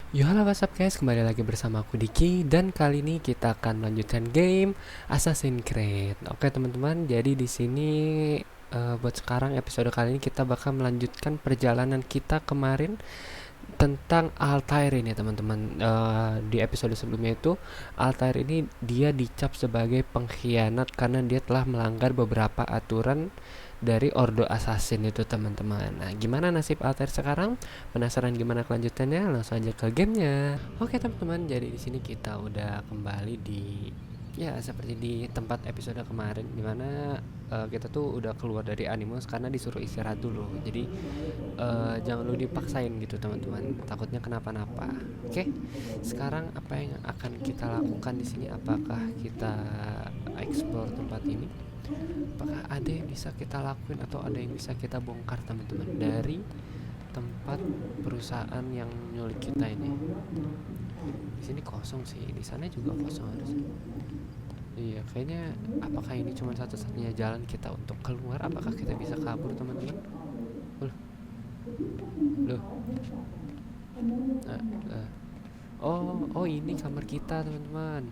Yo halo what's up guys, kembali lagi bersama aku Diki. Dan kali ini kita akan melanjutkan game Assassin's Creed. Oke teman-teman, jadi di sini buat sekarang episode kali ini kita bakal melanjutkan perjalanan kita kemarin tentang Altair ini teman-teman. Di episode sebelumnya itu Altair ini dia dicap sebagai pengkhianat karena dia telah melanggar beberapa aturan dari Ordo Assassin itu teman-teman. Nah, gimana nasib Altair sekarang? Penasaran gimana kelanjutannya? Langsung aja ke gamenya. Oke teman-teman, jadi di sini kita udah kembali di seperti di tempat episode kemarin, dimana kita tuh udah keluar dari Animus karena disuruh istirahat dulu. Jadi jangan lu dipaksain gitu teman-teman, takutnya kenapa-napa. Oke, sekarang apa yang akan kita lakukan di sini? Apakah kita explore tempat ini? Apakah ada yang bisa kita lakuin atau ada yang bisa kita bongkar teman-teman dari tempat perusahaan yang nyulik kita ini? Di sini kosong sih, di sana juga kosong harusnya. Iya, kayaknya apakah ini cuma satu-satunya jalan kita untuk keluar? Apakah kita bisa kabur teman-teman? Loh, loh. Nah, oh ini kamar kita teman-teman.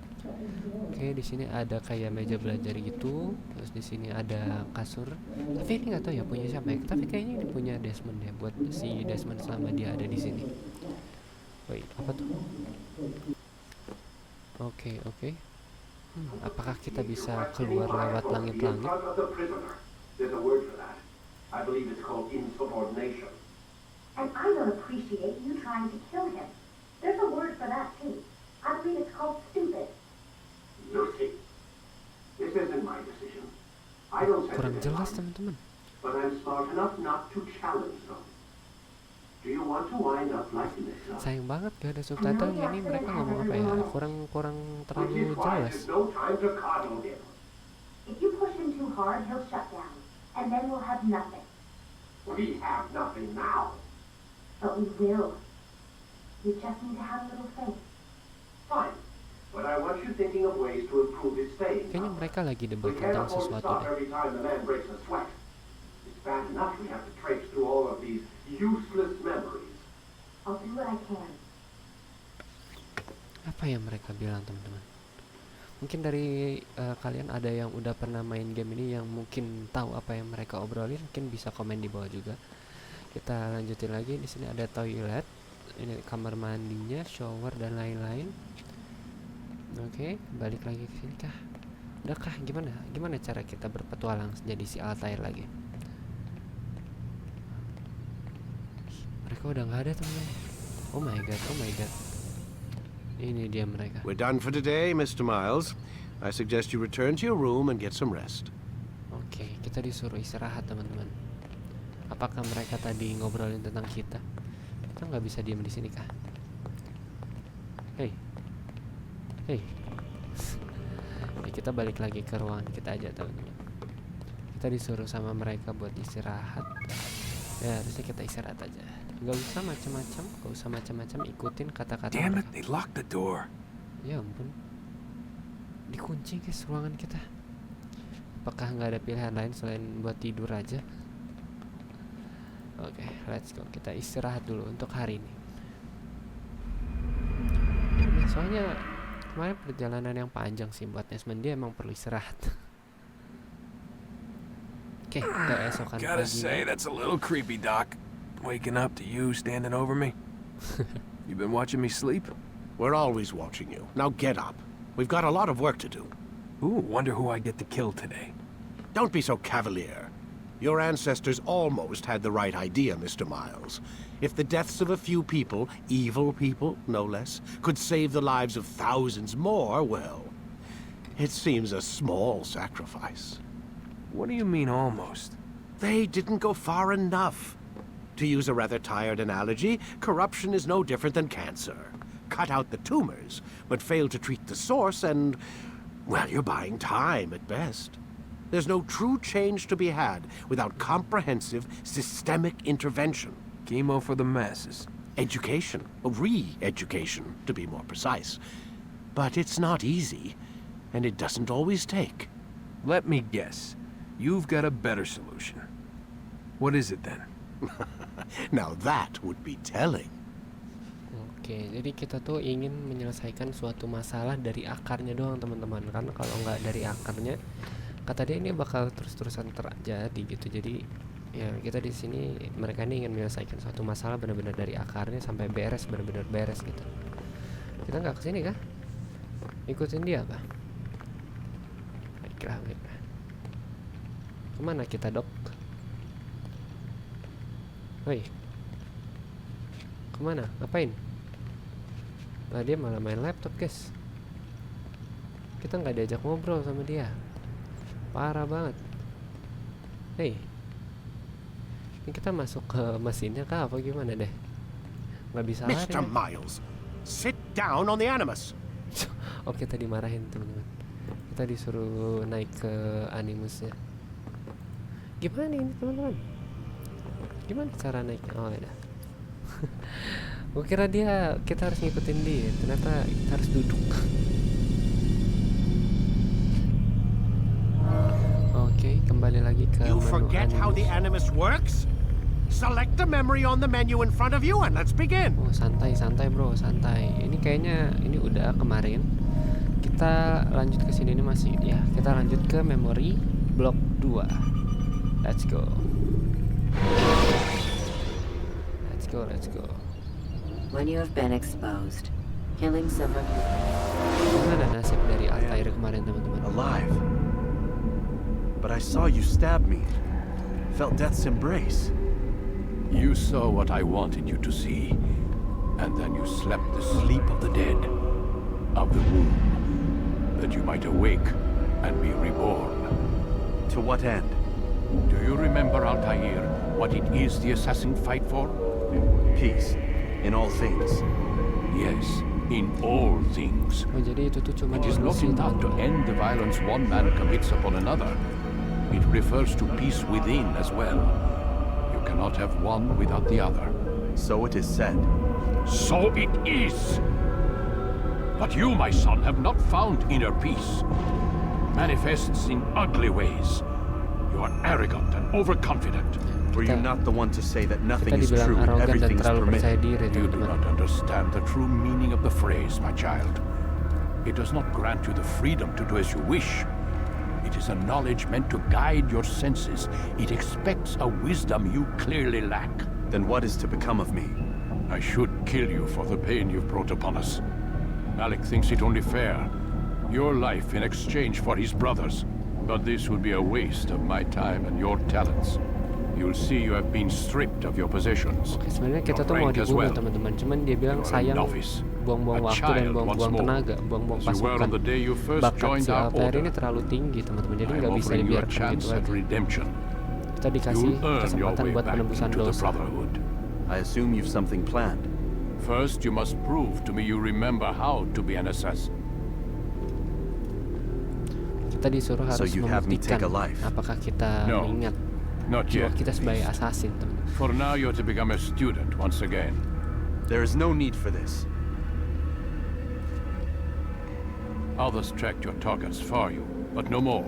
Oke, di sini ada kayak meja belajar gitu. Terus di sini ada kasur. Tapi ini nggak tahu ya punya siapa ya. Tapi kayaknya ini punya Desmond ya, buat si Desmond selama dia ada di sini. Wait, apa tuh? Oke. Apakah kita bisa keluar lewat langit-langit? There's a word for that. I believe it's called insubordination. And I don't appreciate you trying to kill him. There's a word for that too. I believe it's called stupid. Lucy, this isn't my decision. I don't set Kurang the jelas deadline, teman-teman. but I'm smart enough not to challenge them. Do you want to wind up like Nissa? Sayang banget gak ada subtitlenya. Ini mereka ngomong apa ya? Kurang Which terlalu is why jelas. there's no time to coddle him. If you push him too hard, he'll shut down. And then we'll have nothing. We have nothing now. But we will. You just need to have a little faith. Fine, but I want you thinking of ways to improve his staying Kayaknya power. mereka lagi We debat can't tentang afford to sesuatu stop deh. every time the man breaks a sweat. It's bad enough we have to traipse through all of these useless memories. I'll do what I can. Apa yang mereka bilang teman-teman? Mungkin dari kalian ada yang udah pernah main game ini yang mungkin tahu apa yang mereka obrolin, mungkin bisa komen di bawah juga. Kita lanjutin lagi. Di sini ada toilet, ini kamar mandinya, shower dan lain-lain. Oke, balik lagi ke sini kah? Udah kah? Gimana cara kita berpetualang jadi si Altair lagi? Mereka udah nggak ada teman-teman. Oh my god. Ini dia mereka. We're done for today, Mr. Miles. I suggest you return to your room and get some rest. Oke, kita disuruh istirahat teman-teman. Apakah mereka tadi ngobrolin tentang kita? Kita nggak bisa diam di sini kah? Hey. Ya, kita balik lagi ke ruangan kita aja teman-teman. Kita disuruh sama mereka buat istirahat. Ya harusnya kita istirahat aja. Gak usah macam-macam, ikutin kata-kata Damn it, mereka. they locked the door. Ya ampun, dikunci guys ruangan kita. Apakah nggak ada pilihan lain selain buat tidur aja? Oke, let's go. Kita istirahat dulu untuk hari ini. Ya, soalnya kemarin perjalanan yang panjang sih buat Desmond, dia emang perlu istirahat. Oke, keesokan Gotta say, paginya. that's a little creepy, Doc. Waking up to you standing over me. You been watching me sleep? We're always watching you. Now get up. We've got a lot of work to do. Ooh, wonder who I get to kill today. Don't be so cavalier. Your ancestors almost had the right idea, Mr. Miles. If the deaths of a few people, evil people, no less, could save the lives of thousands more, well, it seems a small sacrifice. What do you mean almost? They didn't go far enough. To use a rather tired analogy, corruption is no different than cancer. Cut out the tumors, but fail to treat the source and, well, you're buying time at best. There's no true change to be had without comprehensive, systemic intervention. Chemo for the masses. Education, re-education, to be more precise. But it's not easy, and it doesn't always take. Let me guess. You've got a better solution. What is it then? Now that would be telling. Oke, jadi kita tuh ingin menyelesaikan suatu masalah dari akarnya doang teman-teman. Karena kalau nggak dari akarnya, kata dia ini bakal terus-terusan terjadi gitu. Jadi ya kita di sini mereka ini ingin menyelesaikan suatu masalah benar-benar dari akarnya sampai beres, benar-benar beres gitu. Kita nggak kesini kah? Ikutin dia apa? Baiklah, baiklah. Kemana kita dok? Woi, kemana? Ngapain? Nah dia malah main laptop guys. Kita nggak diajak ngobrol sama dia. Parah banget. Hei, ini kita masuk ke mesinnya kah apa gimana deh? Nggak bisa lari. Mr. Miles, sit down on the Animus. Oke, tadi marahin teman-teman. Kita disuruh naik ke Animusnya. Gimana ini teman-teman? Gimana cara naiknya? Oh ada. Gue kira kita harus ngikutin dia. Ternyata kita harus duduk. Oke, kembali lagi ke You menu forget how the Animus. Animus works? Select the memory on the menu in front of you and let's begin. Oh santai bro, santai. Ini kayaknya ini udah kemarin. Kita lanjut ke sini, ini masih ya. Kita lanjut ke memori blok 2. Let's go. Let's go. When you have been exposed, killing someone Gimana nasib dari Altair kemarin teman-teman? Alive. But I saw you stab me. Felt death's embrace. You saw what I wanted you to see, and then you slept the sleep of the dead, of the womb, that you might awake and be reborn. To what end? Do you remember, Altair, what it is the assassin fight for? Peace. In all things. Yes, in all things. Oh jadi itu tuh cuma It is not ilusi, enough to teman-teman. end the violence one man commits upon another. It refers to peace within as well. You cannot have one without the other. So it is said. So it is. But you, my son, have not found inner peace. Manifests in ugly ways. You are arrogant and overconfident. Were you Kita- not the one to say that Kita nothing is dibilang true and arogan dan everything is terlalu percaya permitted? diri You do teman-teman. not understand the true meaning of the phrase, my child. It does not grant you the freedom to do as you wish. It is a knowledge meant to guide your senses. It expects a wisdom you clearly lack. Then what is to become of me? I should kill you for the pain you've brought upon us. Alec thinks it only fair. Your life in exchange for his brother's. But this would be a waste of my time and your talents. You'll see you have been stripped of your possessions. Oke, sebenarnya kita Your tuh mau rank as dibunuh well. teman-teman. Cuman dia bilang You are a sayang novice, buang-buang a waktu dan child buang-buang once more, tenaga, buang-buang as you were pasukan. on the day you first Bakat joined si our Altair order. ini terlalu tinggi teman-teman. Jadi I'm nggak bisa offering you a dibiarkan chance gitu at aja. redemption. Kita dikasih You'll earn your kesempatan way buat back penembusan into the dosa. Brotherhood. I assume you've something planned. First, you must prove to me you remember how to be an assassin. Kita disuruh So harus you'd have me membuktikan take a life? apakah kita No. mengingat Not jiwa yet. kita at sebagai least. assassin teman. For now, you're to become a student once again. There is no need for this. Others tracked your targets for you, but no more.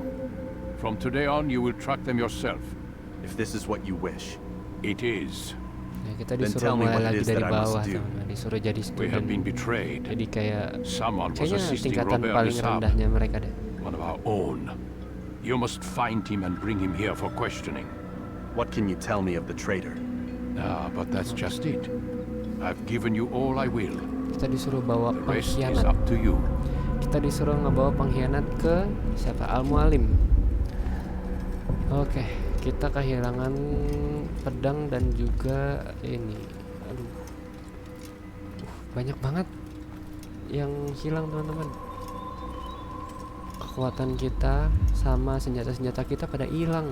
From today on, you will track them yourself. If this is what you wish. It is. Ya, kita Then disuruh tell me mulai what it lagi is dari that I must bawah do. teman-teman. Disuruh jadi We have been student. betrayed. Jadi kayak Someone was kayaknya assisting tingkatan Robert paling Lesab, rendahnya mereka deh. one of our own. You must find him and bring him here for questioning. What can you tell me of the traitor? Ah, but that's just it. I've given you all I will. Kita disuruh bawa The rest is pengkhianat. up to you. Kita disuruh ngebawa pengkhianat ke siapa? Al-Mualim. Oke, kita kehilangan pedang dan juga ini. Aduh. Banyak banget yang hilang, teman-teman. Kekuatan kita sama senjata-senjata kita pada hilang.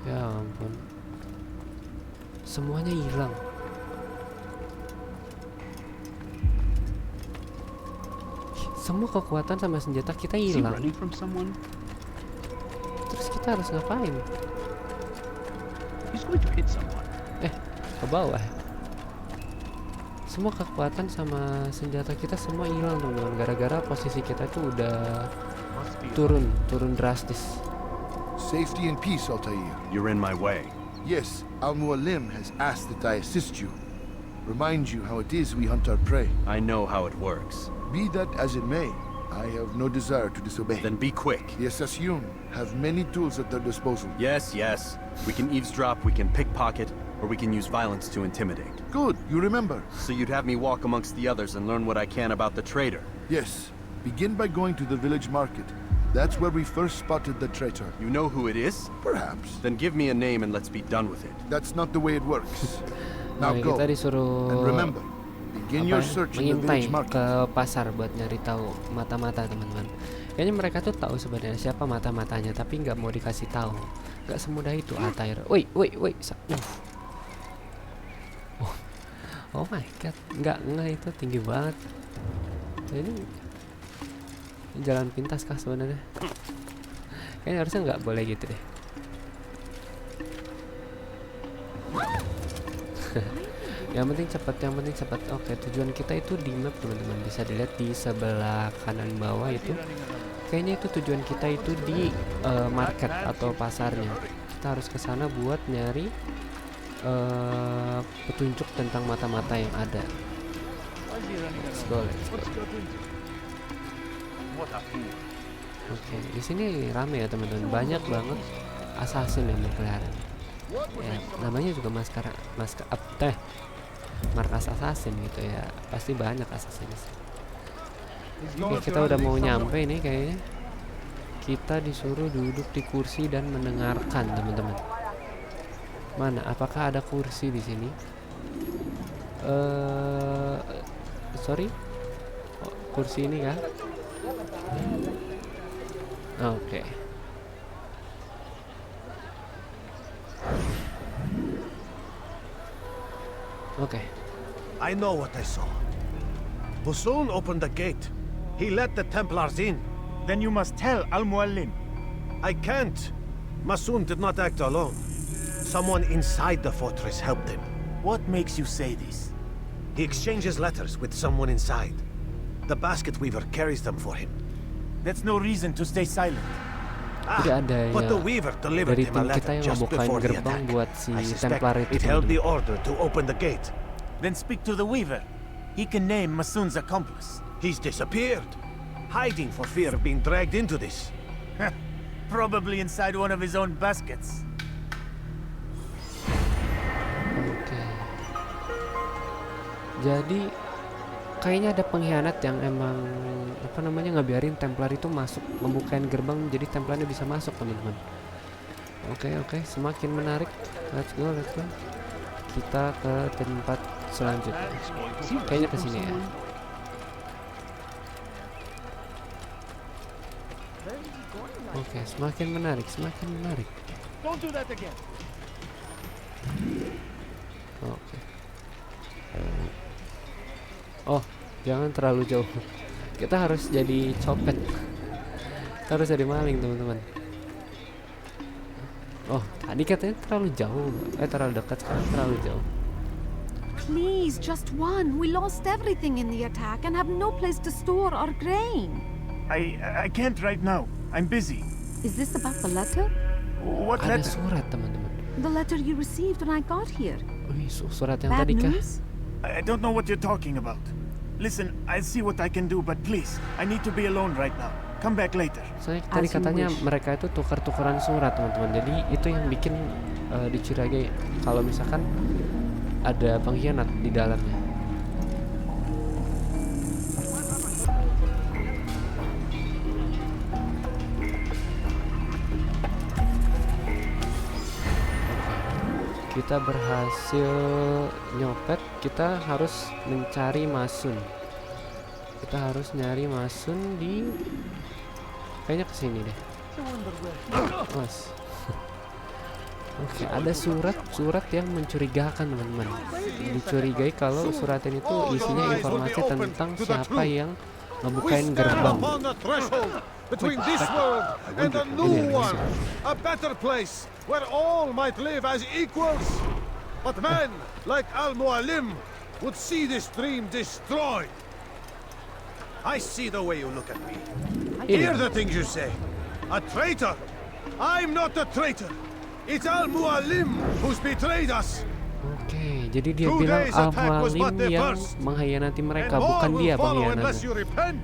Ya ampun. Semuanya hilang. Semua kekuatan sama senjata kita Is he hilang. running from someone? Terus kita harus ngapain? He's going to hit someone. Ke bawah. Semua kekuatan sama senjata kita semua hilang, teman-teman. Gara-gara posisi kita tuh udah Must be turun drastis. Safety and peace, Altair. You're in my way. Yes, Al-Mualim has asked that I assist you. Remind you how it is we hunt our prey. I know how it works. Be that as it may, I have no desire to disobey. Then be quick. The Assassin have many tools at their disposal. Yes, yes. We can eavesdrop, we can pickpocket, or we can use violence to intimidate. Good, you remember. So you'd have me walk amongst the others and learn what I can about the traitor. Yes, begin by going to the village market. That's where we first spotted the traitor. You know who it is? Perhaps. Then give me a name and let's be done with it. That's not the way it works. Now Oke, go. kita disuruh And remember, begin your search in the village mengintai market. ke pasar buat nyari tahu mata-mata teman-teman. Kayaknya mereka tuh tahu sebenarnya siapa mata-matanya, tapi nggak mau dikasih tahu. Nggak semudah itu Altair. Woi. Oh my god, nggak itu tinggi banget. Ini jalan pintas kah sebenarnya? Kayaknya harusnya nggak boleh gitu deh. yang penting cepat. Oke, tujuan kita itu di map teman-teman, bisa dilihat di sebelah kanan bawah itu. Kayaknya itu tujuan kita itu di market atau pasarnya. Kita harus ke sana buat nyari petunjuk tentang mata-mata yang ada. Let's go. Oke, di sini rame ya teman-teman, banyak banget assassin yang berkeliaran. Ya, namanya juga markas assassin gitu ya, pasti banyak assassin. Oke, kita udah mau nyampe nih kayaknya. Kita disuruh duduk di kursi dan mendengarkan teman-teman. Mana? Apakah ada kursi di sini? Sorry, kursi ini kah? Oke. Oke. I know what I saw. Masoon opened the gate. He let the Templars in. Then you must tell Al-Mualim. I can't. Masoon did not act alone. Someone inside the fortress helped him. What makes you say this? He exchanges letters with someone inside. The basket weaver carries them for him. That's no reason to stay silent. Tidak ada but the ya weaver delivered dari him a tim kita letter yang just ngebukain before the gerbang attack. buat si I suspect Templar itu. it held the teman-teman. order to open the gate. Then speak to the weaver. He can name Masoon's accomplice. He's disappeared, hiding for fear of being dragged into this. Probably inside one of his own baskets. Oke. Jadi kayaknya ada pengkhianat yang emang ngebiarin Templar itu masuk, membukain gerbang jadi Templarnya bisa masuk teman-teman. Oke, semakin menarik. Let's go. Kita ke tempat selanjutnya. Kayaknya ke sini ya. Oke, semakin menarik. Don't do that again. Oke. Oh, jangan terlalu jauh. Kita harus jadi copet. Kita harus jadi maling, teman-teman. Oh, tadi katanya terlalu jauh. Terlalu dekat, sekarang terlalu jauh. Please, just one. We lost everything in the attack and have no place to store our grain. I can't right now. I'm busy. Is this about the letter? What Ada letter? surat, teman-teman. The letter you received when I got here. Wih, surat yang Bad tadi kah? news? I don't know what you're talking about. Listen, I'll see what I can do, but please, I need to be alone right now. Come back later. Soalnya tadi As you katanya wish. mereka itu tukar-tukaran surat, teman-teman. Jadi itu yang bikin dicurigai kalau misalkan ada pengkhianat di dalamnya. Kita berhasil nyopet. Kita harus mencari Masun. Kita harus nyari Masun di kayaknya kesini deh. Mas. Oke, ada surat yang mencurigakan, teman-teman. Dicurigai kalau surat ini tuh isinya informasi tentang siapa yang ngebukain gerbang. Between this world and a new one, a better place where all might live as equals. But men like Al-Mualim would see this dream destroyed. I see the way you look at me. Hear the things you say. A traitor? I'm not a traitor. It's Al-Mualim who's betrayed us. Oke, jadi dia 2 bilang days attack was Al-Mualim but the yang first. mengkhianati And mereka, more bukan will dia follow unless pengkhianatnya. you repent.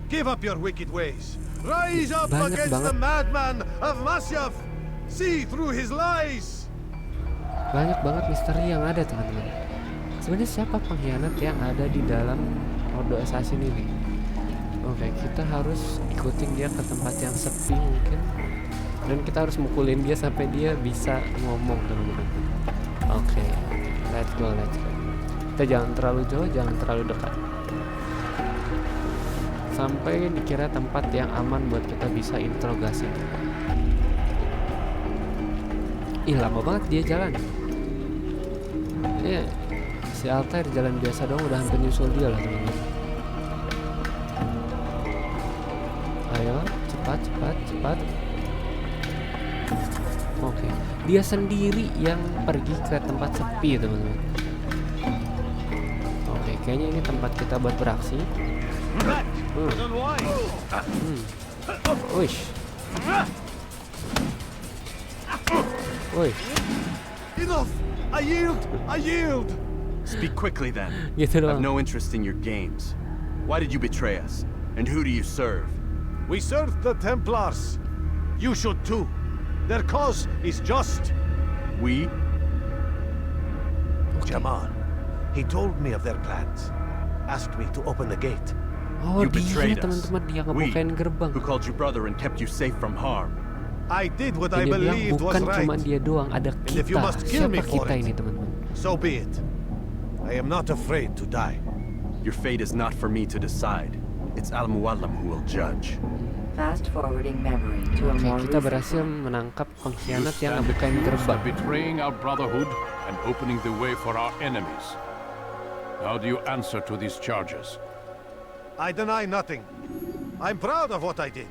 Give up your wicked ways. Rise up Banyak against banget. the madman of Masyaf. See through his lies. Banyak banget misteri yang ada, teman-teman. Sebenarnya siapa pengkhianat yang ada di dalam Ordo Assassin ini? Oke, kita harus ikutin dia ke tempat yang sepi mungkin. Dan kita harus mukulin dia sampai dia bisa ngomong, teman-teman. Oke, let's go. Kita jangan terlalu jauh, jangan terlalu dekat. Sampai dikira tempat yang aman buat kita bisa interogasi. Ih, lama banget dia jalan. Iya, si Altair jalan biasa dong, udah hampir nyusul dia lah, teman-teman. Ayo, cepat. Oke, dia sendiri yang pergi ke tempat sepi, teman-teman. Oke, kayaknya ini tempat kita buat beraksi. Wish. Woi, Enough! I yield! Speak quickly then. gitu I have doang. no interest in your games. Why did you betray us? And who do you serve? We serve the Templars. You should too. Their cause is just. We? Jamal, he told me of their plans. Asked me to open the gate. Oh, You dia betrayed us. teman-teman, dia We, ngebukain gerbang. who called you brother and kept you safe from harm. I did what Dan I dia bilang believed was bukan cuma right. dia doang, ada And if you kita. must kill me Siapa for kita it, ini, teman-teman? so be it. I am not afraid to die. Your fate is not for me to decide. It's Al-Mualim who will judge. Fast forwarding memory to a Oke, more kita recent berhasil one. menangkap You pengkhianat yang stand ngebukain accused gerbang. of betraying our brotherhood and opening the way for our enemies. How do you answer to these charges? I deny nothing. I'm proud of what I did.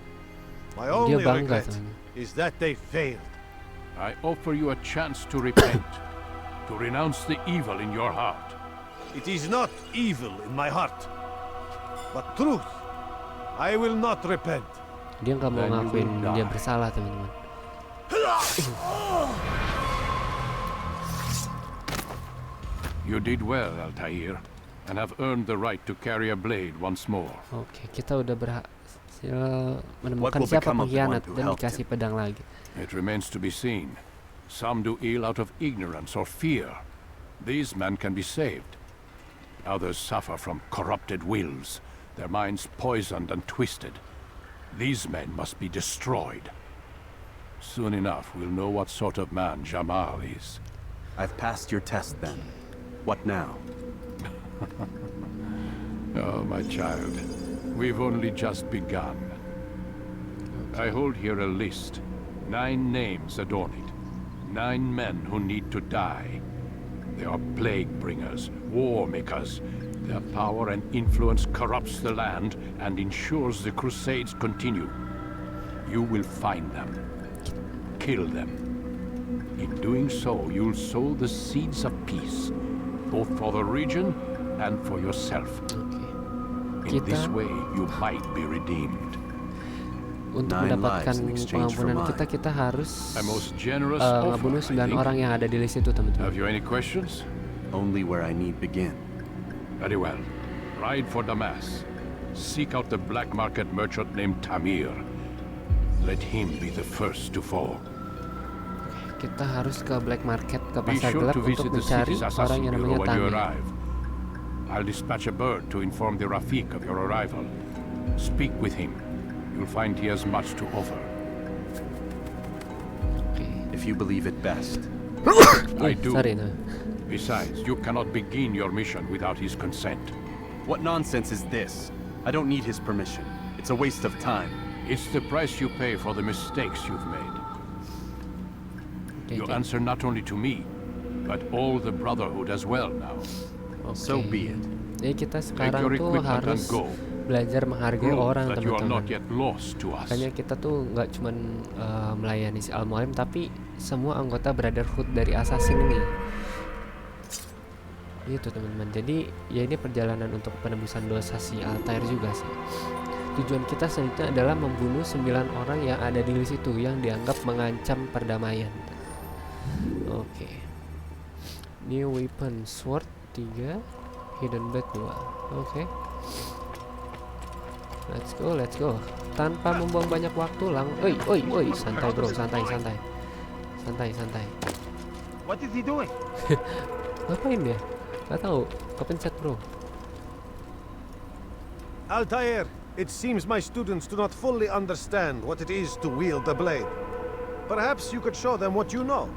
My Dia only bangga, regret teman. is that they failed. I offer you a chance to repent, to renounce the evil in your heart. It is not evil in my heart, but truth. I will not repent. Dia nggak mau Dan you ngakuin will dia die. bersalah, teman-teman. You did well, Altair, and have earned the right to carry a blade once more. Oke, kita udah berhasil menemukan What will siapa become of the pengkhianat one who dan helped dikasih pedang lagi. It remains to be seen. Some do ill out of ignorance or fear. These men can be saved. Others suffer from corrupted wills, their minds poisoned and twisted. These men must be destroyed. Soon enough, we'll know what sort of man Jamal is. I've passed your test then. What now? Oh, my child, we've only just begun. I hold here a list. 9 names adorn it. 9 men who need to die. They are plague bringers, war makers. Their power and influence corrupts the land and ensures the crusades continue. You will find them. Kill them. In doing so, you'll sow the seeds of peace, both for the region and for yourself. Oke. In this Kita way, you might be redeemed. untuk 9 mendapatkan lives in exchange for pengampunan mine. kita harus A most generous offer, ngebunuh I 9 think. orang yang ada di list itu, teman-teman. Have you any questions? Only where I need begin. Very well. Ride for Damas. Seek out the black market merchant named Tamir. Let him be the first to fall. Kita harus ke black market, ke Be pasar sure gelap to untuk visit the mencari city's orang assassin yang bureau namanya when you Tamir. arrive. I'll dispatch a bird to inform the Rafiq of your arrival. Speak with him. You'll find he has much to offer. Oke. If you believe it best. I do. Sorry, no. Besides, you cannot begin your mission without his consent. What nonsense is this? I don't need his permission. It's a waste of time. It's the price you pay for the mistakes you've made. Oke, You oke. answer not only to me, but all the Brotherhood as well now. So Oke. be it. Jadi kita Take sekarang your tuh equipment harus and go. belajar menghargai Prove orang, that you are teman-teman. not yet lost to us. Makanya kita tuh nggak cuman melayani si Al-Mualim, tapi semua anggota Brotherhood dari Assassin ini. Gitu, teman-teman. Jadi ya ini perjalanan untuk penebusan dosa si Altair juga sih. Tujuan kita selanjutnya adalah membunuh 9 orang yang ada di list itu yang dianggap mengancam perdamaian. Oke. New weapon, sword 3, hidden blade 2. Oke. Let's go. Tanpa membuang banyak waktu oi, santai bro, santai. What is he doing? Ngapain dia? Gak tahu, kepencet bro. Altair, it seems my students do not fully understand what it is to wield the blade. Perhaps you could show them what you know.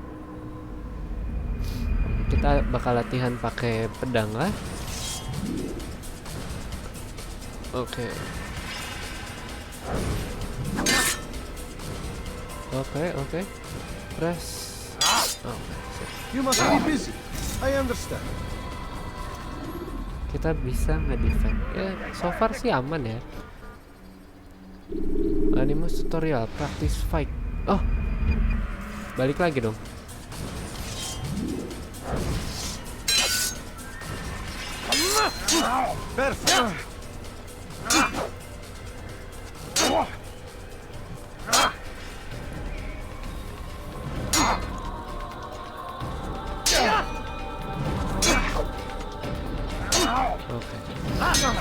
Kita bakal latihan pakai pedang lah. Oke. Press. You must be busy. I understand. Kita bisa nge-defend. Ya, so far sih aman ya. Animus tutorial, practice fight. Oh. Balik lagi dong. Perfect.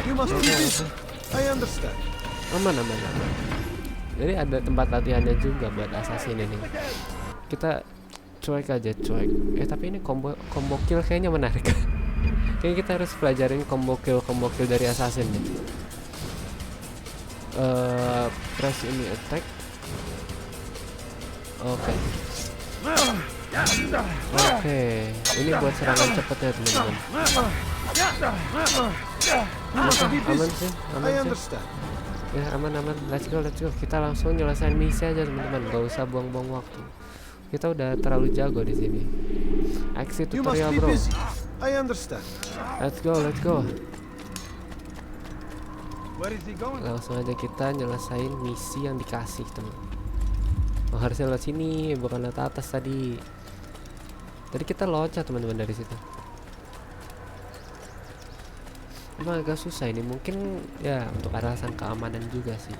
You must be busy. I understand. Aman. Jadi ada tempat latihannya juga buat assassin ini. Kita cuek. Tapi ini combo kill kayaknya menarik. Kayaknya kita harus pelajarin combo kill dari assassin nih. Press ini attack. Oke, ini buat serangan cepatnya teman-teman. Aman sih. Ya aman. Let's go. Kita langsung nyelesain misi aja teman-teman. Gak usah buang-buang waktu. Kita udah terlalu jago di sini. Exit tutorial bro. I understand. Let's go. Where is he going? Langsung aja kita nyelesain misi yang dikasih teman. Oh, harusnya lewat sini, bukan lewat atas tadi. Tadi kita loncat teman-teman dari situ. Emang agak susah ini, mungkin ya untuk alasan keamanan juga sih.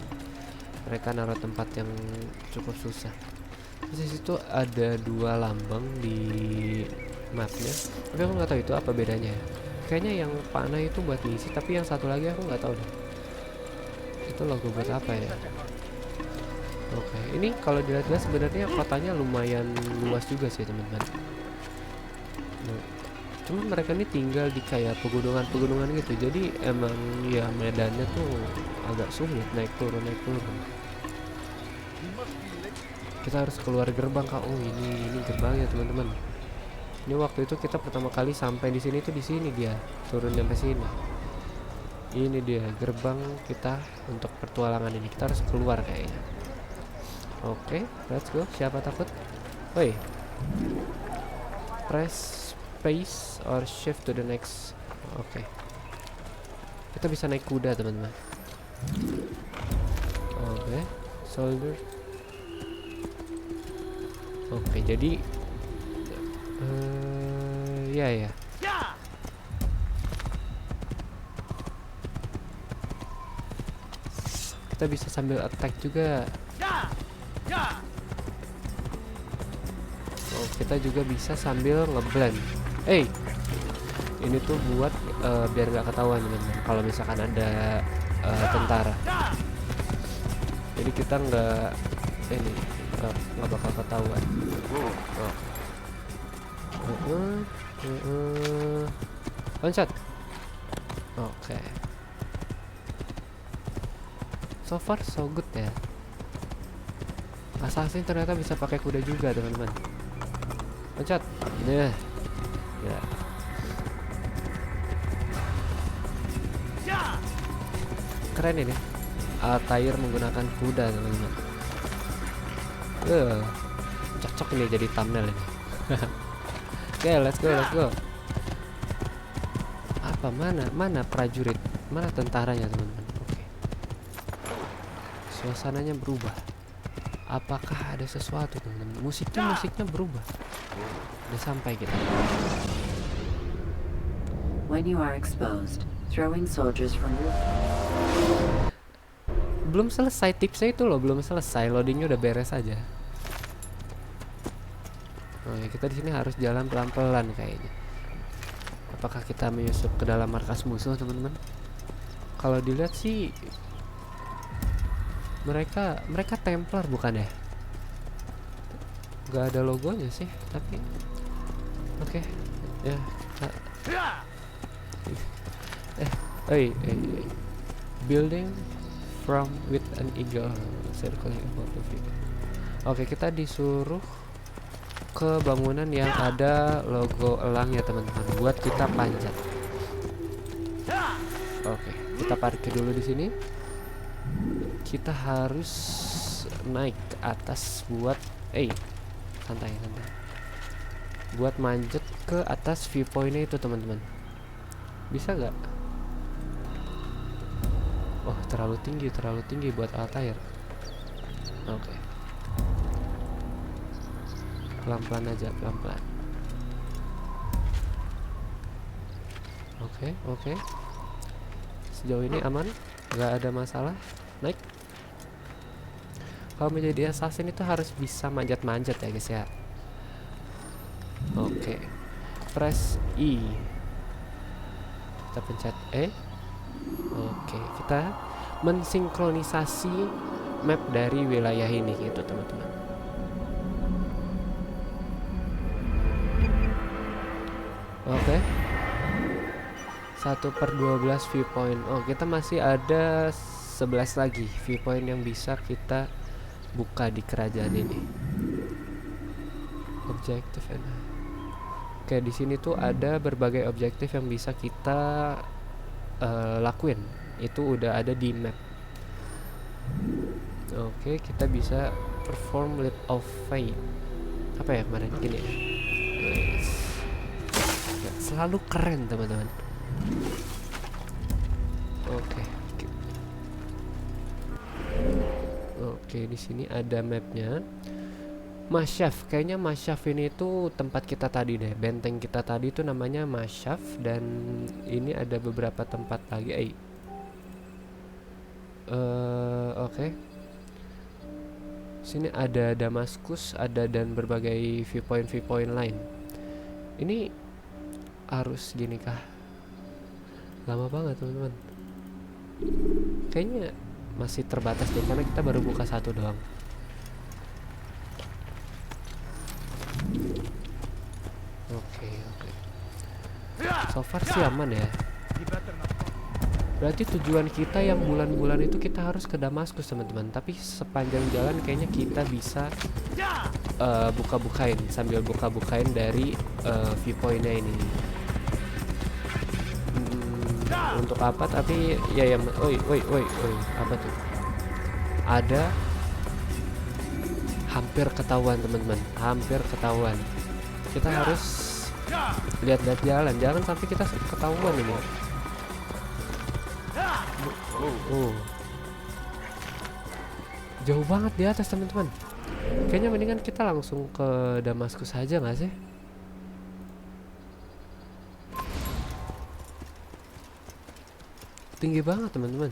Mereka naruh tempat yang cukup susah. Di situ ada 2 lambang di mapnya, tapi aku nggak tahu itu apa bedanya. Kayaknya yang panah itu buat misi, tapi yang satu lagi aku nggak tahu deh. Itu logo buat apa ya? Oke, ini kalau dilihat-lihat sebenarnya kotanya lumayan luas juga sih teman-teman. Cuma mereka ini tinggal di kayak pegunungan gitu, jadi emang ya medannya tuh agak sulit, naik turun. Kita harus keluar gerbang kak. Oh ini gerbangnya teman-teman. Ini waktu itu kita pertama kali sampai di sini tuh, di sini dia turun sampai sini. Ini dia gerbang kita untuk pertualangan ini. Kita harus keluar kayaknya. Oke, let's go. Siapa takut? Woi, press space or shift to the next. Oke. Kita bisa naik kuda teman-teman. Oke, soldier. Oke, jadi ya. Kita bisa sambil attack juga. Oh, kita juga bisa sambil ngeblend. Ini tuh buat biar nggak ketahuan teman-teman kalau misalkan ada tentara. Jadi kita nggak bakal ketahuan. Loncat. Oke. So far so good ya. Assassin ternyata bisa pakai kuda juga teman-teman. Loncat. Ya. Keren ini. Altair menggunakan kuda teman-teman. Cocok ini jadi thumbnail ini. Oke, let's go. Apa mana prajurit? Mana tentaranya teman-teman? Oke. Suasananya berubah. Apakah ada sesuatu teman-teman? Musiknya berubah. Udah sampai kita. When you are exposed, throwing soldiers from roof. Belum selesai tipsnya itu loh, belum selesai. Loadingnya udah beres aja. Oh ya, kita di sini harus jalan pelan-pelan kayaknya. apakah kita menyusup ke dalam markas musuh, teman-teman? Kalau dilihat sih mereka Templar bukan ya? Gak ada logonya sih, tapi oke. Ya. Building from with an eagle circling above the view. Oke, kita disuruh ke bangunan yang ada logo elang ya, teman-teman, buat kita panjat. Oke, kita parkir dulu di sini. Kita harus naik ke atas buat santai. Buat manjat ke atas viewpointnya itu, teman-teman. Bisa gak? Oh, terlalu tinggi buat Altair. Oke. Pelan-pelan aja, pelan-pelan. Oke. Sejauh ini aman, nggak ada masalah. Naik. Kalau menjadi assassin itu harus bisa manjat-manjat ya, guys ya. Oke. Press E. Kita pencet E. Oke, kita mensinkronisasi map dari wilayah ini gitu, teman-teman. Oke. 1/12 viewpoint. Oh, kita masih ada 11 lagi viewpoint yang bisa kita buka di kerajaan ini. Objektif. Oke, di sini tuh ada berbagai objektif yang bisa kita lakuin. Itu udah ada di map. Oke, kita bisa perform leap of faith. Apa ya kemarin gini ya? Selalu keren, teman-teman. Oke, di sini ada mapnya. Masyaf, kayaknya Masyaf ini tuh tempat kita tadi deh. Benteng kita tadi itu namanya Masyaf, dan ini ada beberapa tempat lagi. Oke. Sini ada Damaskus, ada dan berbagai viewpoint lain. Ini harus gini kah? Lama banget, teman-teman. Kayaknya masih terbatas deh, karena kita baru buka satu doang. Oke. So far sih aman ya. Berarti tujuan kita yang bulan-bulan itu kita harus ke Damaskus, teman-teman. Tapi sepanjang jalan kayaknya kita bisa sambil buka-bukain dari viewpointnya ini. Untuk apa? Tapi ya woi, apa tuh? Ada hampir ketahuan, teman-teman. Hampir ketahuan. Kita harus lihat-lihat jalan, jangan sampai kita ketahuan ini. Jauh banget di atas, teman-teman. Kayaknya mendingan kita langsung ke Damaskus aja nggak sih? Tinggi banget, teman-teman.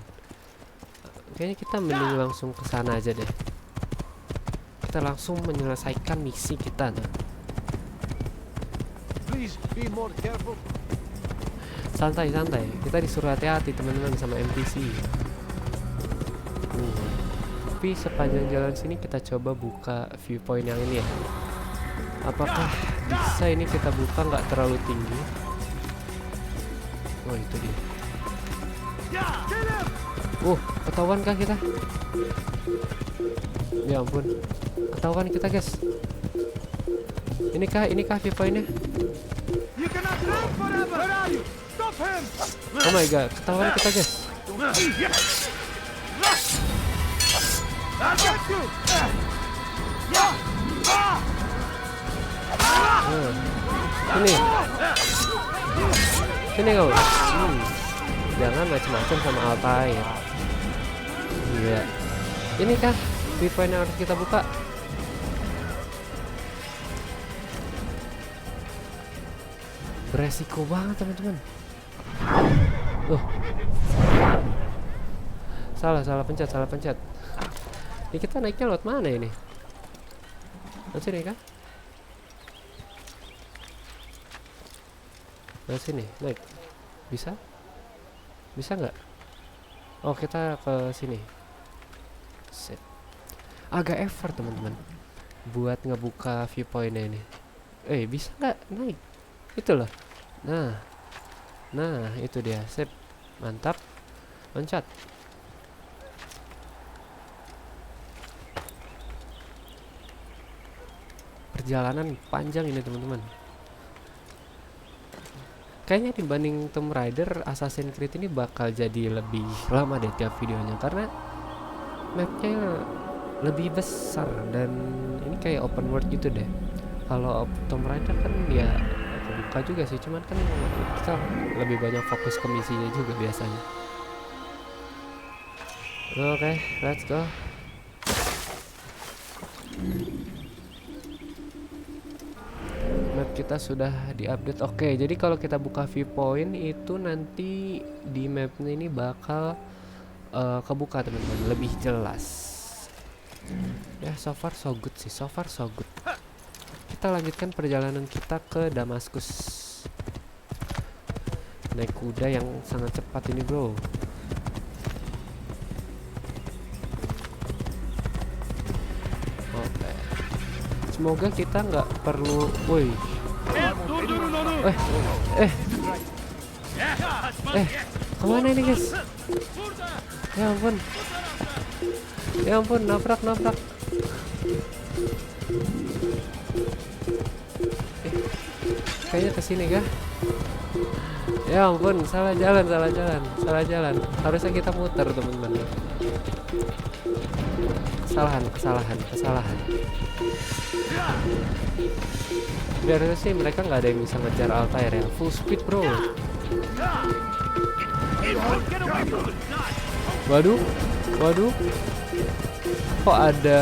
Kayaknya kita mending langsung ke sana aja deh. Kita langsung menyelesaikan misi kita. Santai. Kita disuruh hati-hati, teman-teman, sama NPC. Tapi sepanjang jalan sini kita coba buka viewpoint yang ini ya. Apakah bisa ini kita buka nggak terlalu tinggi? Oh, itu dia. Ketahuan kah kita? Ya ampun, ketahuan kita, guys. Ini kah viewpointnya? Oh my god, ketahuan kita, guys. Sini kau. Jangan macam-macam sama Altair. Iya. Ini kah viewpoint yang harus kita buka? Beresiko banget, teman-teman. Salah pencet. Ini kita naiknya lewat mana ini? Lewat sini kah? Ke sini, naik. Bisa? Bisa nggak? Oh, kita ke sini. Set. Agak effort teman-teman buat ngebuka viewpointnya ini. Bisa nggak naik? Itu loh. Nah, itu dia. Sip. Mantap. Loncat. Perjalanan panjang ini teman-teman. Kayaknya dibanding Tomb Raider, Assassin's Creed ini bakal jadi lebih lama deh tiap videonya, karena mapnya lebih besar dan ini kayak open world gitu deh. Kalau Tomb Raider kan ya buka juga sih, cuman kan kita lebih banyak fokus ke misinya juga biasanya. Oke, let's go. Map kita sudah diupdate. Oke, jadi kalau kita buka viewpoint itu nanti di mapnya ini bakal kebuka teman-teman, lebih jelas. Ya, so far so good sih, so far so good. Kita lanjutkan perjalanan kita ke Damaskus. Naik kuda yang sangat cepat ini bro. Oke. Semoga kita nggak perlu. Woi. Kemana ini guys? Ya ampun, nabrak. Kayaknya kesini kah? Ya ampun, salah jalan. Harusnya kita muter teman-teman. Kesalahan. Biasanya sih mereka nggak ada yang bisa ngejar Altair ya. Full speed bro. Waduh. Kok ada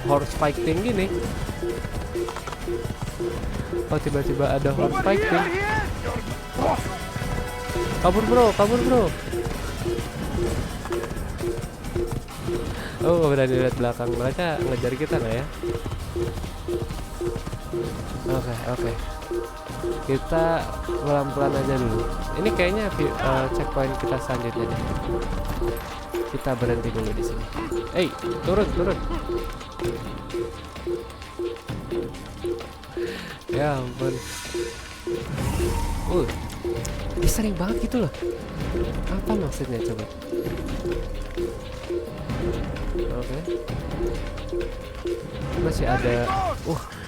horse fighting gini? Oh, tiba-tiba ada horse fighting. Kabur bro. Oh, gak berani lihat belakang. Mereka ngejar kita nggak ya? Oke. Kita pelan-pelan aja dulu. Ini kayaknya checkpoint kita selanjutnya deh. Kita berhenti dulu di sini. Turun. Ya ampun. Dia sering banget gitu loh. Apa maksudnya coba? Oke. Masih ada.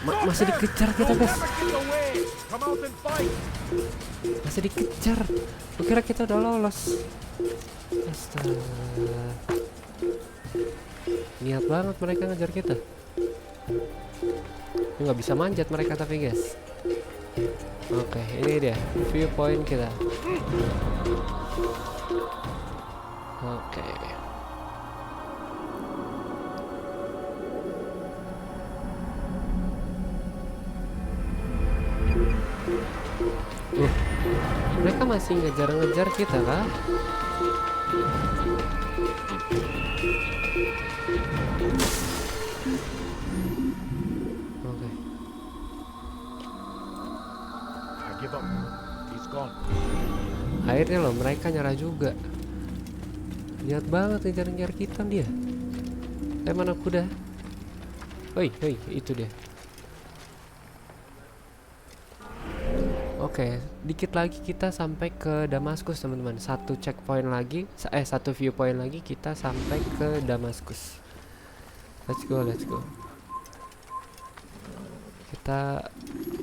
Masih dikejar kita guys. Masih dikejar. Kukira kita udah lolos. Astaga. Niat banget mereka ngejar kita. Nggak bisa manjat mereka tapi guys. Oke, ini dia viewpoint kita. Oke. Mereka masih ngejar-ngejar kita kah? Oke. Akhirnya loh mereka nyerah juga. Niat banget ngejar-ngejar kita dia. Mana kuda? Hei, itu dia. Oke, dikit lagi kita sampai ke Damaskus teman-teman. Satu checkpoint lagi, satu viewpoint lagi kita sampai ke Damaskus. Let's go. Kita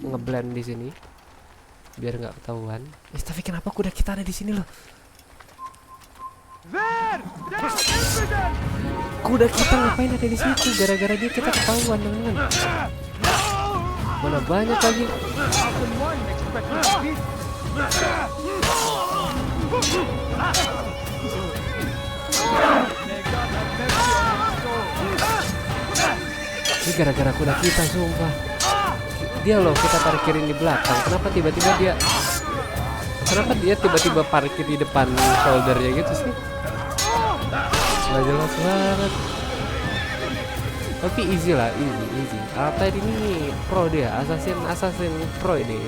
ngeblend di sini biar nggak ketahuan. Tapi kenapa kuda kita ada di sini loh? Kuda kita ngapain ada di situ? Gara-gara dia kita ketahuan teman-teman. Mana banyak lagi. Ini gara-gara kuda kita sumpah. Dia loh kita parkirin di belakang. Kenapa tiba-tiba dia parkir di depan shouldernya gitu sih? Gak jelas banget. Tapi easy lah, easy. Altair ini pro dia, assassin pro ini.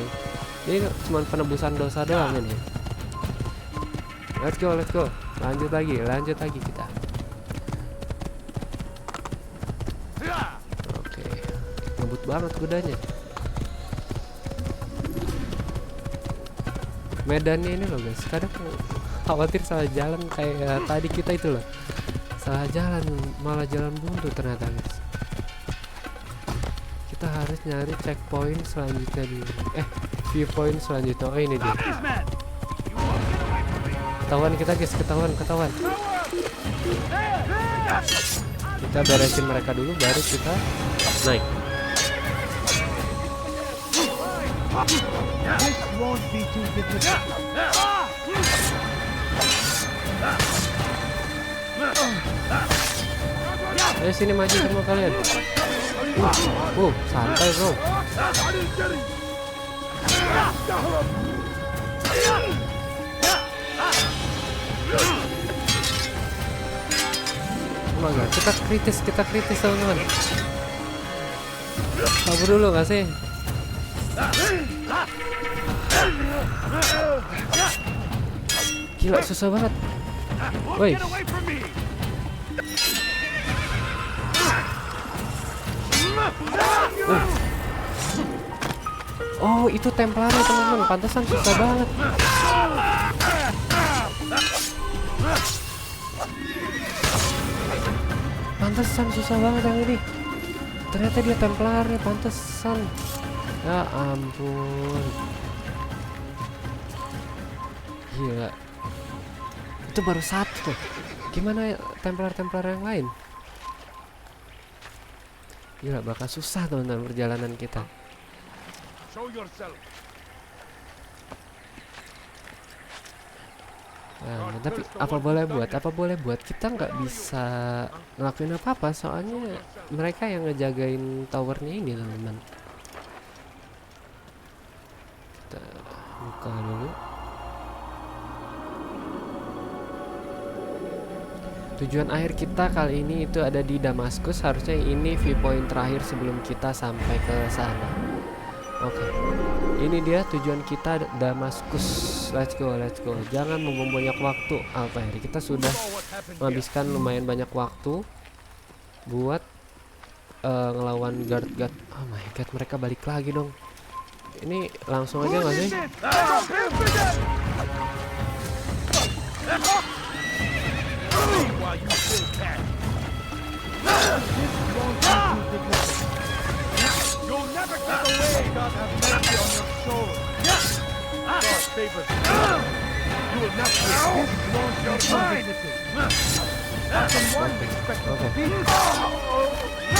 Ini cuma penebusan dosa doang ini. Let's go. Lanjut lagi kita. Oke, ngebut banget kudanya. Medannya ini loh guys, kadang khawatir salah jalan kayak tadi kita itu loh. Salah jalan, malah jalan buntu ternyata guys. Kita harus nyari checkpoint selanjutnya dulu. Viewpoint selanjutnya. Oh ini dia. Ketahuan kita guys, ketahuan. Kita beresin mereka dulu baru kita naik. Ayo sini maju semua kalian. Santai bro. Enggak, kita kritis teman-teman. Kabur dulu nggak sih? Gila susah banget. Woi. Oh itu Templarnya teman-teman, pantesan susah banget. Pantesan susah banget yang ini. Ternyata dia Templarnya, pantesan. Ya ampun. Gila. Itu baru satu tuh. Gimana Templar yang lain? Gila bakal susah teman-teman perjalanan kita. Nah, tapi apa boleh buat kita nggak bisa ngelakuin apa-apa soalnya mereka yang ngejagain towernya ini teman-teman. Kita buka dulu. Tujuan akhir kita kali ini itu ada di Damaskus. Harusnya ini viewpoint terakhir sebelum kita sampai ke sana. Oke. Ini dia tujuan kita, Damaskus. Let's go. Jangan membuang banyak waktu, Altair. Kita sudah menghabiskan lumayan banyak waktu buat ngelawan guard. Oh my god, mereka balik lagi dong. Ini langsung aja nggak sih?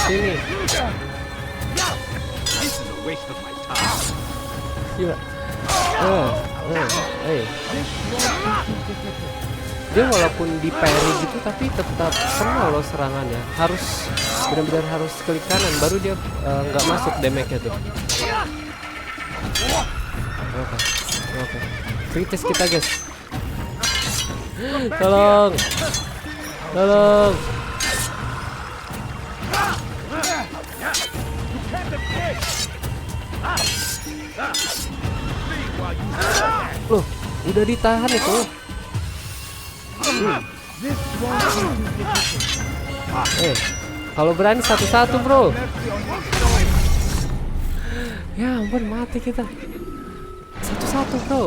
Sini. Gila. Dia walaupun di parry gitu tapi tetap kena loh serangannya. Harus benar-benar harus klik kanan baru dia nggak masuk damage-nya tuh. Oke. Kritis kita guys. Tolong. Loh, udah ditahan itu. Kalau berani satu-satu bro. Ya ampun mati kita. Satu-satu bro.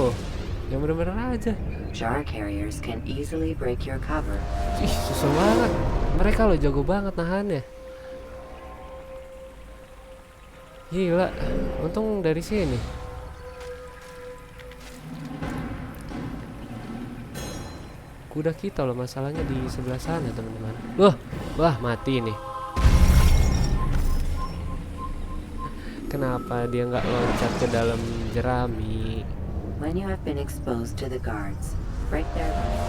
Yang bener-bener aja. Jar carriers can easily break your cover. Ih susah banget. Mereka lo jago banget nahannya. Gila. Untung dari sini. Kuda kita loh masalahnya di sebelah sana teman-teman. Wah mati nih. Kenapa dia nggak loncat ke dalam jerami? When you have been exposed to the guards, break their line.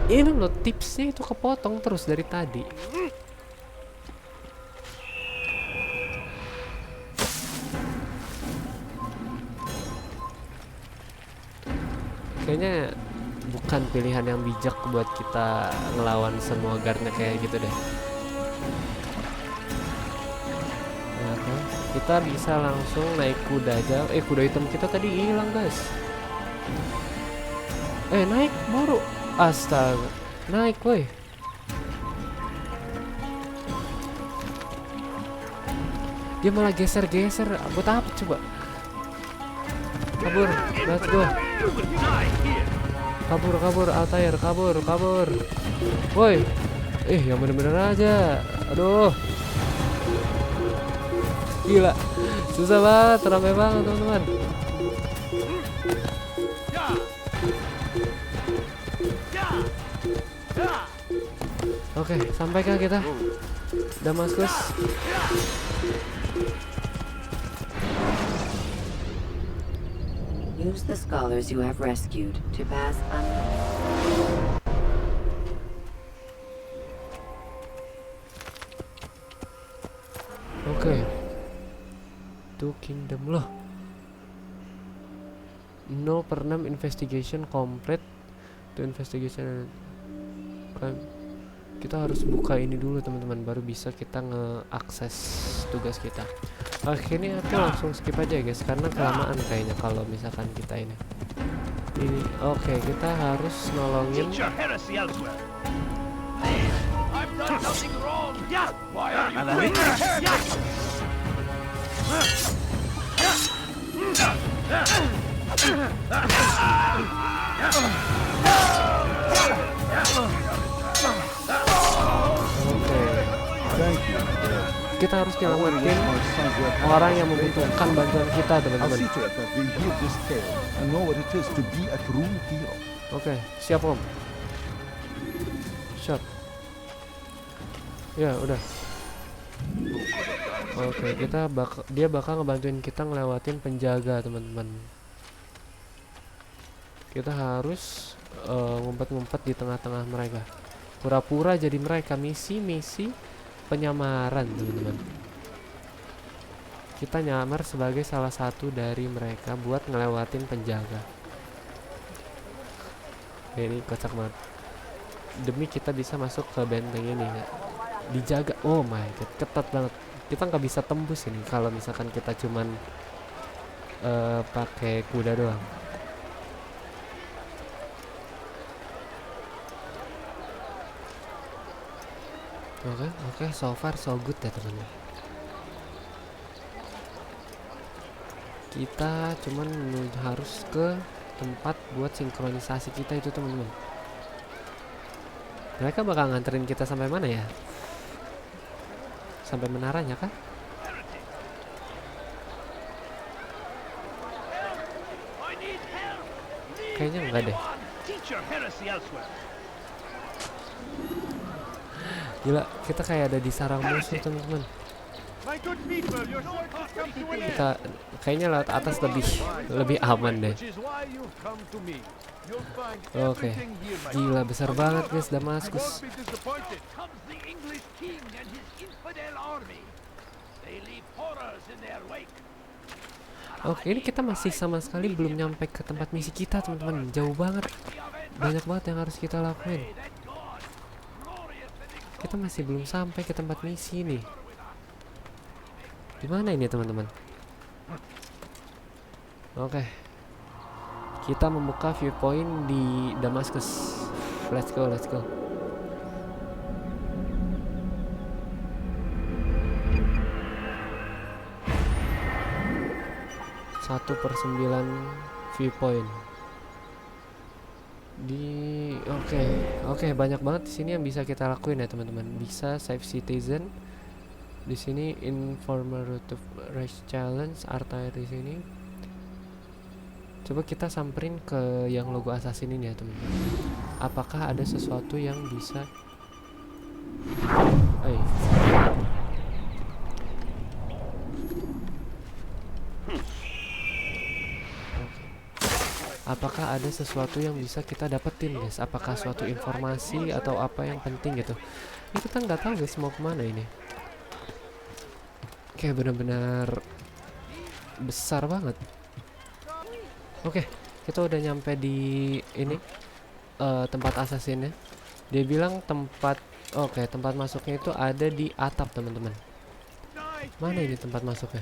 Ini loh tipsnya itu kepotong terus dari tadi. Kayaknya bukan pilihan yang bijak buat kita ngelawan semua guardnya kayak gitu deh. Nah, kita bisa langsung naik kuda aja. Kuda hitam kita tadi hilang guys. Naik buru. Astaga, naik woi. Dia malah geser-geser. Buat apa coba? Kabur, let's go. Kabur, Altair, kabur. Woi, yang bener-bener aja. Aduh, gila, susah banget, ramai banget teman-teman. Oke, sampaikah kita Damaskus? Use the scholars you have rescued to pass Oke. Two Kingdom loh. No pernah investigation complete. To investigation. Kita harus buka ini dulu teman-teman, baru bisa kita ngeakses tugas kita. Oke, ini aku langsung skip aja guys, karena kelamaan kayaknya kalau misalkan kita ini. Oke, kita harus nolongin. Kita harus nyelamatin orang yang membutuhkan bantuan kita teman-teman. Oke, siap om. Shot. Ya udah. Oke, dia bakal ngebantuin kita ngelewatin penjaga teman-teman. Kita harus ngumpet-ngumpet di tengah-tengah mereka. Pura-pura jadi mereka. Misi penyamaran teman-teman. Kita nyamar sebagai salah satu dari mereka buat ngelewatin penjaga. Ini kocak banget. Demi kita bisa masuk ke benteng ini, dijaga. Oh my god, ketat banget. Kita nggak bisa tembus ini kalau misalkan kita cuman pakai kuda doang. Oke, so far so good ya teman-teman. Kita cuman harus ke tempat buat sinkronisasi kita itu teman-teman. Mereka bakal nganterin kita sampai mana ya? Sampai menaranya kah? Kayaknya enggak deh. Gila, kita kayak ada di sarang musuh teman-teman. Kita kayaknya lewat atas lebih aman deh. Oke. Gila, besar banget guys Damaskus. Oke, ini kita masih sama sekali belum nyampe ke tempat misi kita teman-teman. Jauh banget. Banyak banget yang harus kita lakuin. Kita masih belum sampai ke tempat misi nih. Di mana ini teman-teman? Oke. Kita membuka viewpoint di Damaskus. Let's go. 1/9 viewpoint. Oke, banyak banget di sini yang bisa kita lakuin ya teman-teman. Bisa save citizen. Di sini informer route of race challenge, Altair di sini. Coba kita samperin ke yang logo assassin ini ya teman-teman. Apakah ada sesuatu yang bisa Apakah ada sesuatu yang bisa kita dapetin guys? Apakah suatu informasi atau apa yang penting gitu? Ini kita nggak tahu guys mau kemana ini. Kayak benar-benar besar banget. Oke, kita udah nyampe di ini tempat assassinnya. Dia bilang tempat masuknya itu ada di atap teman-teman. Mana ini tempat masuknya?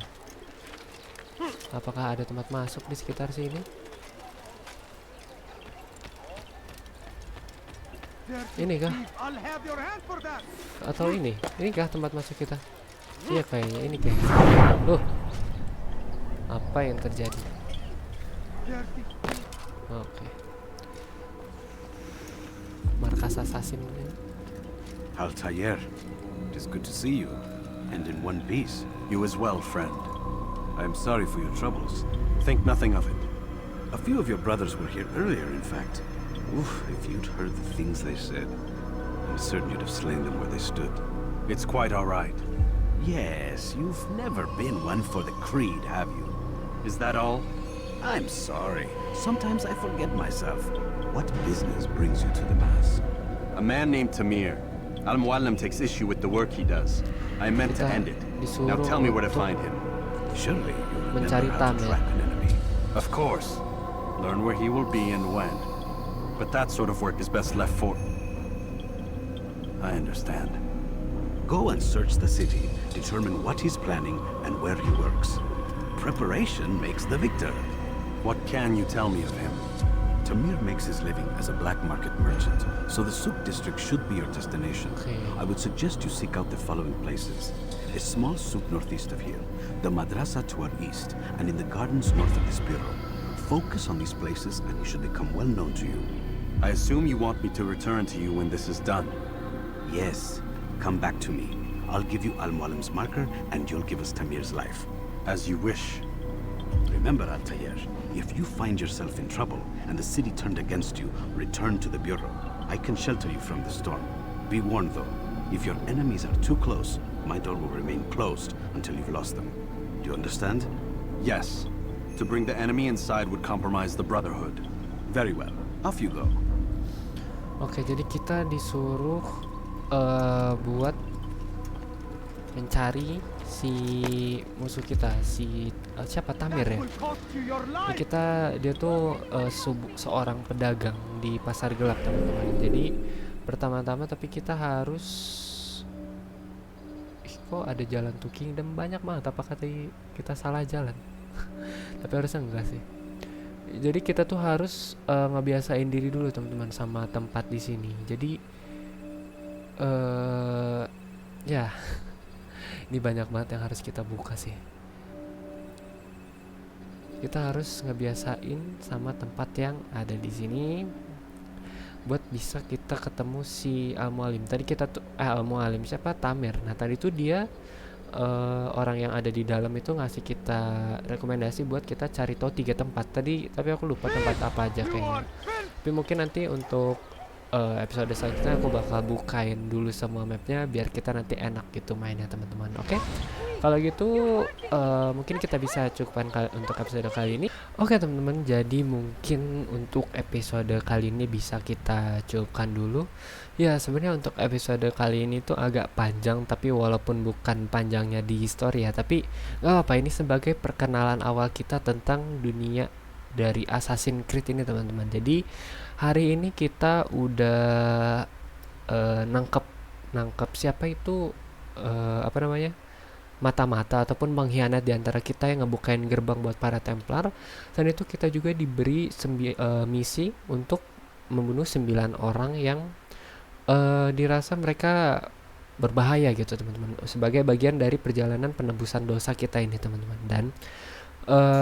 Apakah ada tempat masuk di sekitar sini? Ini kah? Atau ini? Ini kah tempat masuk kita? Iya kayaknya ini kayaknya. Apa yang terjadi? Oke. Markas assassin ini. Altair, it is good to see you, and in one piece. You as well, friend. I am sorry for your troubles. Think nothing of it. A few of your brothers were here earlier, in fact. Oof, if you'd heard the things they said, I'm certain you'd have slain them where they stood. It's quite all right. Yes, you've never been one for the creed, have you? Is that all? I'm sorry. Sometimes I forget myself. What business brings you to the Mass? A man named Tamir. Al-Muallim takes issue with the work he does. I meant to end it. Now tell me where to find him. Surely you Mencari remember how to Tamir. track an enemy. Of course. Learn where he will be and when. But that sort of work is best left for... I understand. Go and search the city, determine what he's planning and where he works. Preparation makes the victor. What can you tell me of him? Tamir makes his living as a black market merchant, so the Souk district should be your destination. Okay. I would suggest you seek out the following places. A small souk northeast of here, the madrasa to our east, and in the gardens north of this bureau. Focus on these places and he should become well known to you. I assume you want me to return to you when this is done. Yes, come back to me. I'll give you Al-Mualim's marker and you'll give us Tamir's life. As you wish. Remember, Altair, if you find yourself in trouble and the city turned against you, return to the bureau. I can shelter you from the storm. Be warned though, if your enemies are too close, my door will remain closed until you've lost them. Do you understand? Yes. To bring the enemy inside would compromise the Brotherhood. Very well. Off you go. Oke, jadi kita disuruh buat mencari si musuh kita, siapa, Tamir ya. Jadi dia tuh seorang pedagang di pasar gelap, teman-teman. Jadi pertama-tama tapi kita harus kok ada jalan to kingdom banyak banget, apa kata kita salah jalan? Tapi harusnya enggak sih. Jadi kita tuh harus ngebiasain diri dulu, teman-teman, sama tempat di sini. Jadi ya ini banyak banget yang harus kita buka sih. Kita harus ngebiasain sama tempat yang ada di sini buat bisa kita ketemu si Al-Muallim. Tadi kita tuh Al-Muallim siapa? Tamir. Nah, tadi tuh dia orang yang ada di dalam itu ngasih kita rekomendasi buat kita cari tahu 3 tempat tadi, tapi aku lupa tempat apa aja kayaknya. Tapi mungkin nanti untuk episode selanjutnya aku bakal bukain dulu semua mapnya biar kita nanti enak gitu mainnya, teman-teman. Oke? Kalau gitu mungkin kita bisa cukupkan untuk episode kali ini. Oke, teman-teman, jadi mungkin untuk episode kali ini bisa kita cukupkan dulu. Ya, sebenarnya untuk episode kali ini tuh agak panjang, tapi walaupun bukan panjangnya di story ya, tapi nggak apa-apa, ini sebagai perkenalan awal kita tentang dunia dari Assassin's Creed ini, teman-teman. Jadi hari ini kita udah nangkep siapa itu apa namanya, mata-mata ataupun pengkhianat di antara kita yang ngebukain gerbang buat para Templar. Dan itu kita juga diberi misi untuk membunuh 9 orang yang dirasa mereka berbahaya gitu, teman-teman, sebagai bagian dari perjalanan penebusan dosa kita ini, teman-teman. Dan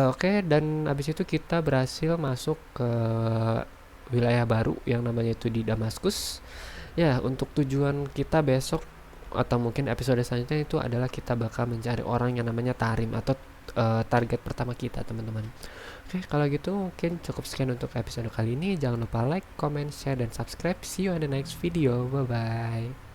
oke, dan abis itu kita berhasil masuk ke wilayah baru yang namanya itu di Damaskus. Ya, untuk tujuan kita besok atau mungkin episode selanjutnya itu adalah kita bakal mencari orang yang namanya Tarim atau target pertama kita, teman-teman. Oke, kalau gitu mungkin cukup sekian untuk episode kali ini. Jangan lupa like, comment, share, dan subscribe. See you on the next video. Bye-bye.